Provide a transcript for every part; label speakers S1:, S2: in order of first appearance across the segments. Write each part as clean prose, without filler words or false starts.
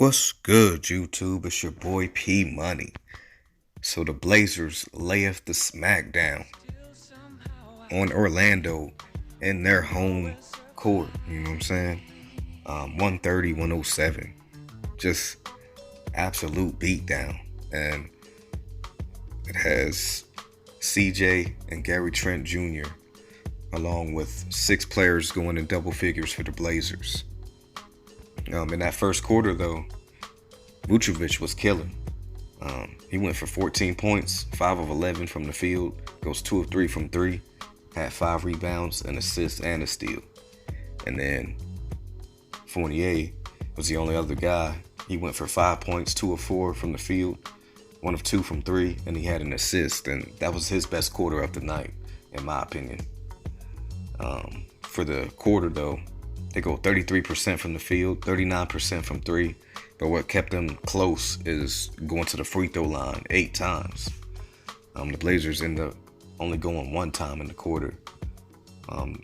S1: What's good, YouTube? It's your boy P Money. So the Blazers layeth the smackdown on Orlando in their home court. You know what I'm saying? 130, 107. Just absolute beatdown. And it has CJ and Gary Trent Jr. along with 6 players going in double figures for the Blazers. In that first quarter, though, Vucevic was killing. He went for 14 points, 5 of 11 from the field, goes 2 of 3 from 3, had 5 rebounds, an assist, and a steal. And then Fournier was the only other guy. He went for 5 points, 2 of 4 from the field, 1 of 2 from 3, and he had an assist. And that was his best quarter of the night, in my opinion. For the quarter, though, they go 33% from the field, 39% from 3. But what kept them close is going to the free throw line 8 times. The Blazers end up only going 1 time in the quarter.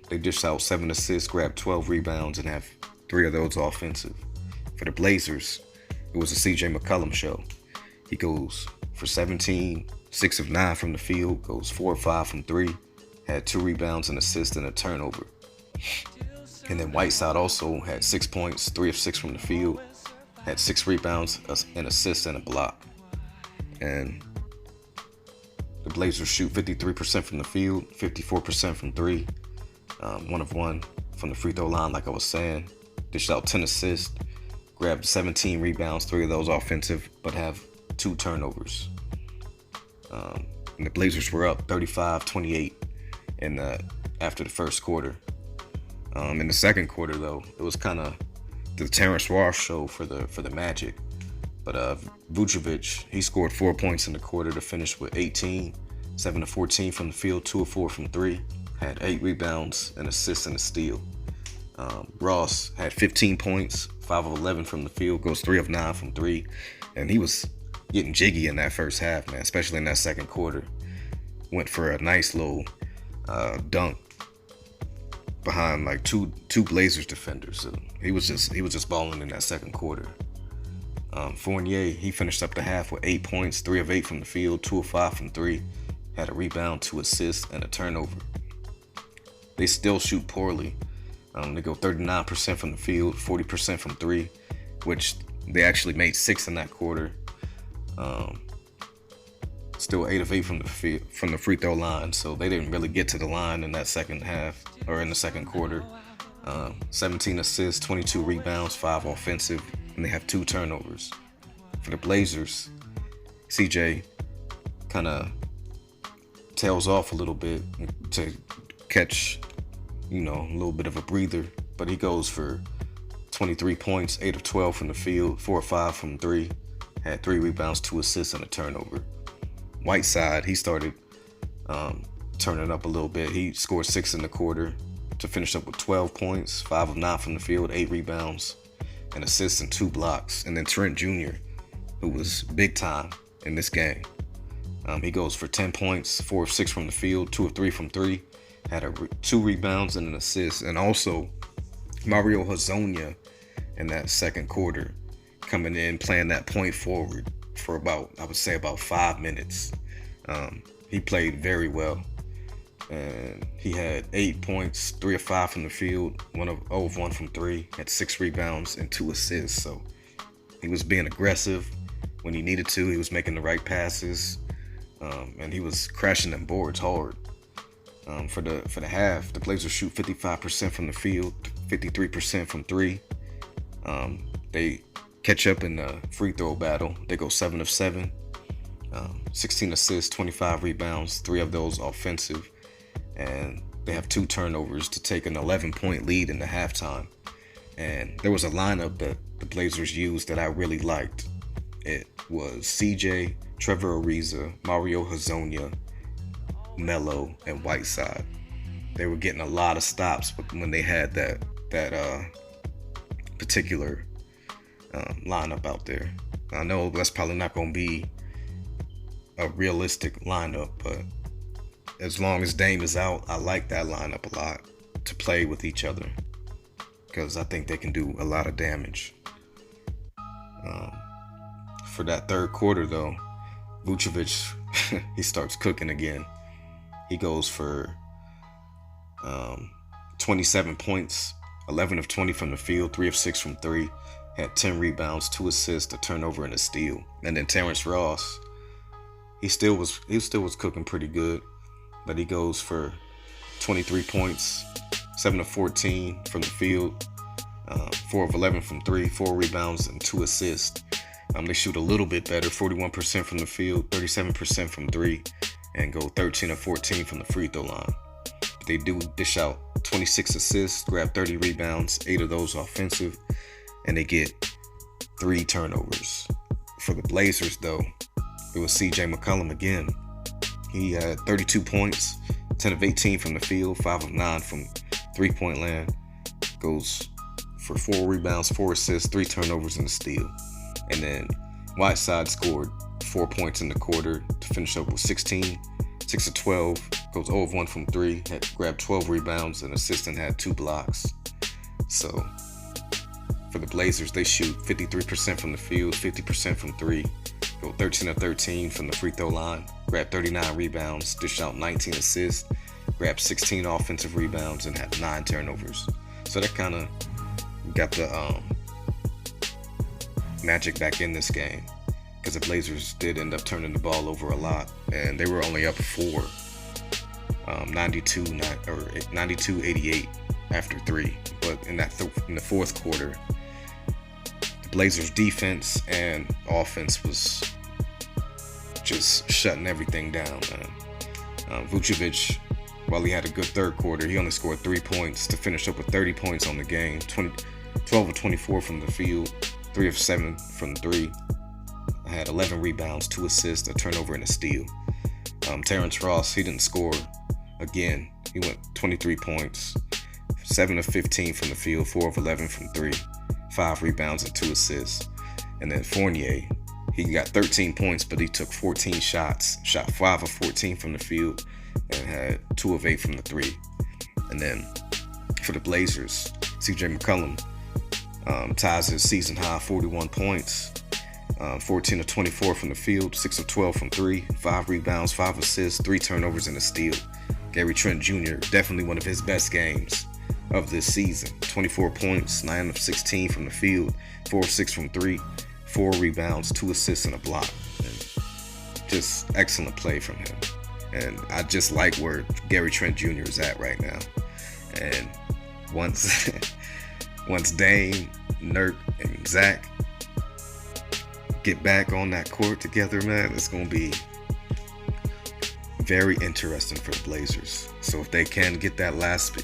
S1: They dished out 7 assists, grabbed 12 rebounds, and have 3 of those offensive. For the Blazers, it was a CJ McCollum show. He goes for 17, 6 of 9 from the field, goes 4 of 5 from 3, had 2 rebounds, an assist, and a turnover. And then Whiteside also had 6 points, 3 of 6 from the field, had 6 rebounds, an assist, and a block. And the Blazers shoot 53% from the field, 54% from 3, 1 of 1 from the free throw line, like I was saying. Dished out 10 assists, grabbed 17 rebounds, 3 of those offensive, but have 2 turnovers. And the Blazers were up 35-28 after the first quarter. In the second quarter, though, it was kind of the Terrance Ross show for the Magic. But Vucevic, he scored 4 points in the quarter to finish with 18, 7 of 14 from the field, 2 of 4 from 3, had 8 rebounds, an assist, and a steal. Ross had 15 points, 5 of 11 from the field, goes 3 of 9 from 3, and he was getting jiggy in that first half, man, especially in that second quarter. Went for a nice little dunk behind like two Blazers defenders. So he was just balling in that second quarter. Fournier, he finished up the half with 8 points, 3 of 8 from the field, 2 of 5 from 3, had a rebound, 2 assists, and a turnover. They still shoot poorly. They go 39% from the field, 40% from 3, which they actually made 6 in that quarter. Still 8 of 8 from the free throw line, so they didn't really get to the line in that second half, or in the second quarter. 17 assists, 22 rebounds, 5 offensive, and they have 2 turnovers. For the Blazers, CJ kind of tails off a little bit to catch, a little bit of a breather, but he goes for 23 points, 8 of 12 from the field, 4 of 5 from 3, had 3 rebounds, 2 assists, and a turnover. Whiteside, he started turning up a little bit. He scored 6 in the quarter to finish up with 12 points, 5 of 9 from the field, 8 rebounds, an assist, and 2 blocks. And then Trent Jr., who was big time in this game. He goes for 10 points, 4 of 6 from the field, 2 of 3 from 3, had 2 rebounds and an assist. And also Mario Hezonja in that second quarter, coming in, playing that point forward for about 5 minutes. He played very well, and he had 8 points, 3 of 5 from the field, 0 of 1 from 3, had 6 rebounds and 2 assists. So he was being aggressive when he needed to. He was making the right passes, and he was crashing them boards hard. For the half, the Blazers shoot 55% from the field, 53% from 3. They catch up in the free throw battle. They go 7 of 7, 16 assists, 25 rebounds, 3 of those offensive, and they have 2 turnovers to take an 11-point lead in the halftime. And there was a lineup that the Blazers used that I really liked. It was CJ, Trevor Ariza, Mario Hezonja, Melo, and Whiteside. They were getting a lot of stops when they had that particular lineup out there. I know that's probably not going to be a realistic lineup, but as long as Dame is out, I like that lineup a lot to play with each other, because I think they can do a lot of damage. For that third quarter, though, Vucevic, he starts cooking again. He goes for 27 points, 11 of 20 from the field, 3 of 6 from 3, had 10 rebounds, 2 assists, a turnover, and a steal. And then Terrance Ross, he still was cooking pretty good, but he goes for 23 points, 7 of 14 from the field, 4 of 11 from 3, 4 rebounds, and 2 assists. They shoot a little bit better, 41% from the field, 37% from 3, and go 13 of 14 from the free throw line. They do dish out 26 assists, grab 30 rebounds, 8 of those offensive, and they get 3 turnovers. For the Blazers, though, it was CJ McCollum again. He had 32 points, 10 of 18 from the field, 5 of 9 from three-point land, goes for 4 rebounds, 4 assists, 3 turnovers, and a steal. And then Whiteside scored 4 points in the quarter to finish up with 16, 6 of 12, goes 0 of 1 from 3, had grabbed 12 rebounds, and assist and had 2 blocks. So for the Blazers, they shoot 53% from the field, 50% from 3, go 13 of 13 from the free throw line, grab 39 rebounds, dish out 19 assists, grab 16 offensive rebounds, and had 9 turnovers. So that kind of got the Magic back in this game, because the Blazers did end up turning the ball over a lot, and they were only up 4, 92-88 after 3. But in the fourth quarter, the Blazers defense and offense was just shutting everything down, man. Vucevic, while he had a good third quarter, he only scored 3 points to finish up with 30 points on the game, 12 of 24 from the field, 3 of 7 from 3. I had 11 rebounds, 2 assists, a turnover, and a steal. Terrance Ross, he didn't score again. He went 23 points, 7 of 15 from the field, 4 of 11 from 3, 5 rebounds, and 2 assists. And then Fournier, he got 13 points, but he took 14 shots, shot 5 of 14 from the field, and had 2 of 8 from the 3. And then for the Blazers, CJ McCollum ties his season high 41 points, 14 of 24 from the field, 6 of 12 from 3, 5 rebounds, 5 assists, 3 turnovers, and a steal. Gary Trent Jr., definitely one of his best games of this season. 24 points, 9 of 16 from the field, 4 of 6 from 3, 4 rebounds, 2 assists, and a block. And just excellent play from him. And I just like where Gary Trent Jr. is at right now. And once Dame, Nurk, and Zach get back on that court together, man, it's going to be very interesting for the Blazers. So if they can get that last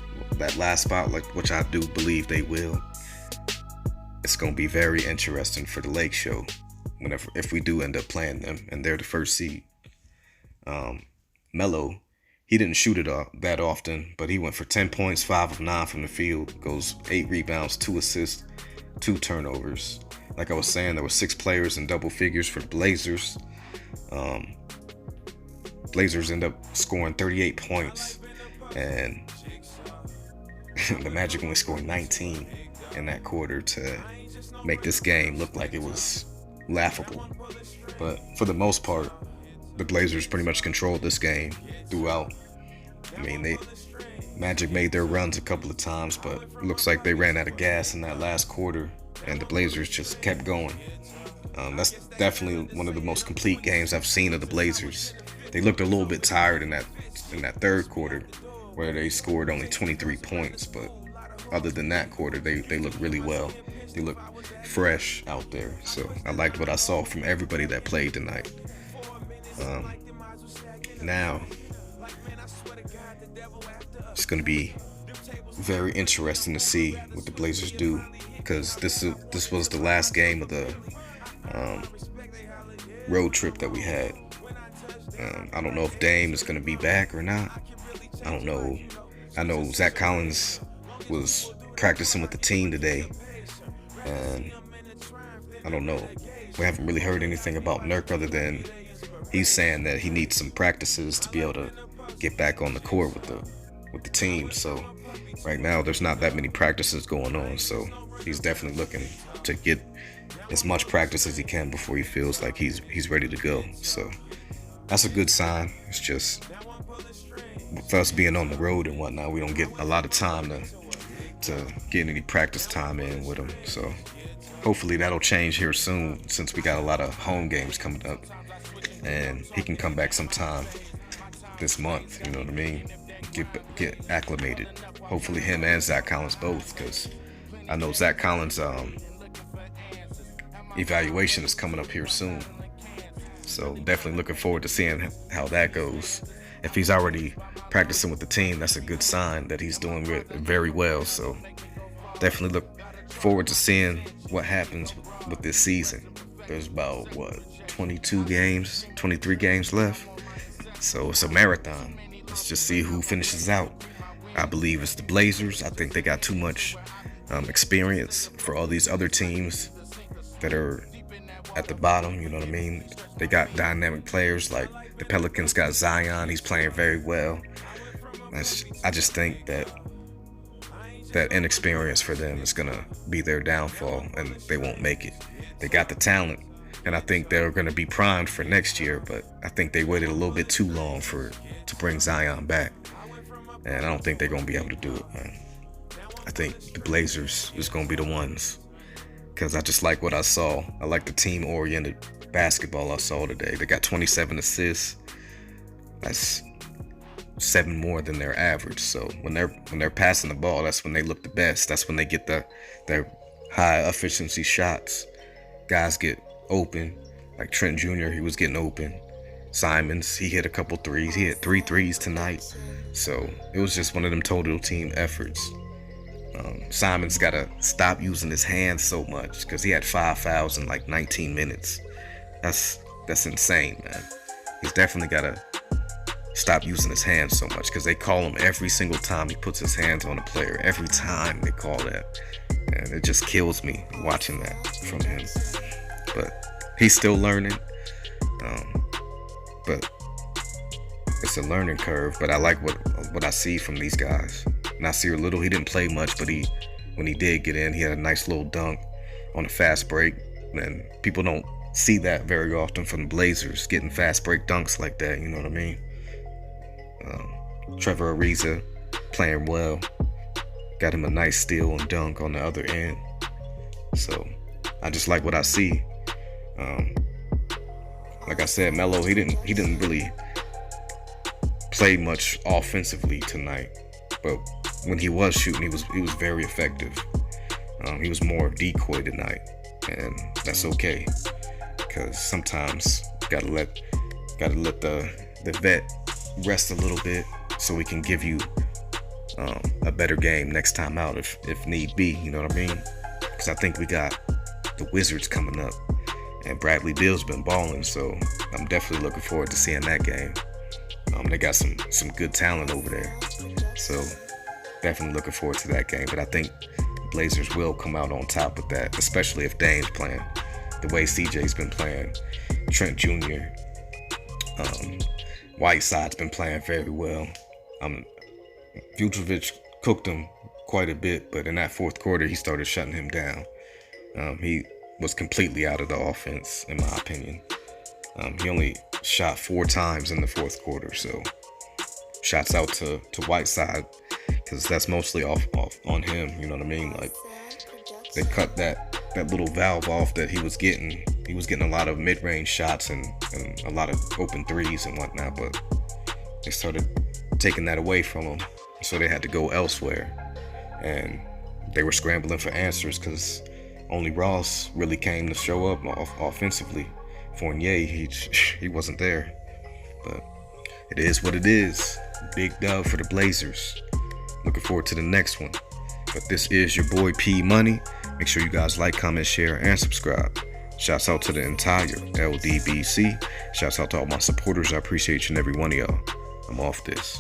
S1: spot, like which I do believe they will, it's going to be very interesting for the Lake Show if we do end up playing them and they're the first seed. Melo, he didn't shoot it that often, but he went for 10 points, 5 of 9 from the field, goes 8 rebounds, 2 assists, 2 turnovers. Like I was saying, there were 6 players in double figures for the Blazers. Blazers end up scoring 38 points, and the Magic only scored 19 in that quarter to make this game look like it was laughable. But for the most part, the Blazers pretty much controlled this game throughout. I mean, Magic made their runs a couple of times, but it looks like they ran out of gas in that last quarter, and the Blazers just kept going. That's definitely one of the most complete games I've seen of the Blazers. They looked a little bit tired in that third quarter, where they scored only 23 points, but other than that quarter, they looked really well. They looked fresh out there. So I liked what I saw from everybody that played tonight. Now, it's going to be very interesting to see what the Blazers do, because this was the last game of the road trip that we had. I don't know if Dame is going to be back or not. I don't know. I know Zach Collins was practicing with the team today, and I don't know. We haven't really heard anything about Nurk other than he's saying that he needs some practices to be able to get back on the court with the team. So right now there's not that many practices going on. So he's definitely looking to get as much practice as he can before he feels like he's ready to go. So that's a good sign. It's just with us being on the road and whatnot, we don't get a lot of time to get any practice time in with him. So hopefully that'll change here soon, since we got a lot of home games coming up, and he can come back sometime this month. You know what I mean? Get acclimated. Hopefully him and Zach Collins both, because I know Zach Collins' evaluation is coming up here soon. So definitely looking forward to seeing how that goes. If he's already practicing with the team, that's a good sign that he's doing very well. So definitely look forward to seeing what happens with this season. There's about 23 games left. So it's a marathon. Let's just see who finishes out. I believe it's the Blazers. I think they got too much experience for all these other teams that are at the bottom. You know what I mean? They got dynamic players, like the Pelicans got Zion. He's playing very well. I just think that inexperience for them is gonna be their downfall, and they won't make it. They got the talent, and I think they're gonna be primed for next year. But I think they waited a little bit too long to bring Zion back, and I don't think they're gonna be able to do it, man. I think the Blazers is gonna be the ones, because I just like what I saw. I like the team-oriented basketball I saw today. They got 27 assists. That's 7 more than their average. So when they're passing the ball, that's when they look the best. That's when they get their high efficiency shots. Guys get open, like Trent Jr. He was getting open. Simons, he hit a couple threes. He hit 3 threes tonight. So it was just one of them total team efforts. Simons got to stop using his hands so much, because he had 5 fouls in like 19 minutes. That's insane, man. He's definitely got to stop using his hands so much, because they call him every single time he puts his hands on a player. Every time they call that. And it just kills me watching that from him. But he's still learning. But it's a learning curve. But I like what I see from these guys. Nasir Little, he didn't play much, but when he did get in, he had a nice little dunk on a fast break. And people don't see that very often from the Blazers, getting fast break dunks like that. You know what I mean? Trevor Ariza playing well. Got him a nice steal and dunk on the other end. So I just like what I see. Like I said, Melo, he didn't really play much offensively tonight, but when he was shooting, he was very effective. He was more decoy tonight, and that's okay, because sometimes gotta let the vet rest a little bit, so we can give you a better game next time out if need be. You know what I mean? Because I think we got the Wizards coming up, and Bradley Beal's been balling, so I'm definitely looking forward to seeing that game. They got some good talent over there, so definitely looking forward to that game. But I think Blazers will come out on top with that, especially if Dame's playing the way CJ's been playing. Trent Jr. Whiteside's been playing very well. Vucevic cooked him quite a bit, but in that fourth quarter, he started shutting him down. He was completely out of the offense, in my opinion. He only shot 4 times in the fourth quarter, so shouts out to Whiteside, because that's mostly off on him. You know what I mean? Like, they cut that little valve off that he was getting. He was getting a lot of mid-range shots and a lot of open threes and whatnot, but they started taking that away from him, so they had to go elsewhere, and they were scrambling for answers, because only Ross really came to show up offensively. Fournier, he wasn't there, but it is what it is. Big dub for the Blazers. Looking forward to the next one. But this is your boy P Money. Make sure you guys like, comment, share, and subscribe. Shouts out to the entire LDBC. Shouts out to all my supporters. I appreciate each and every one of y'all. I'm off this.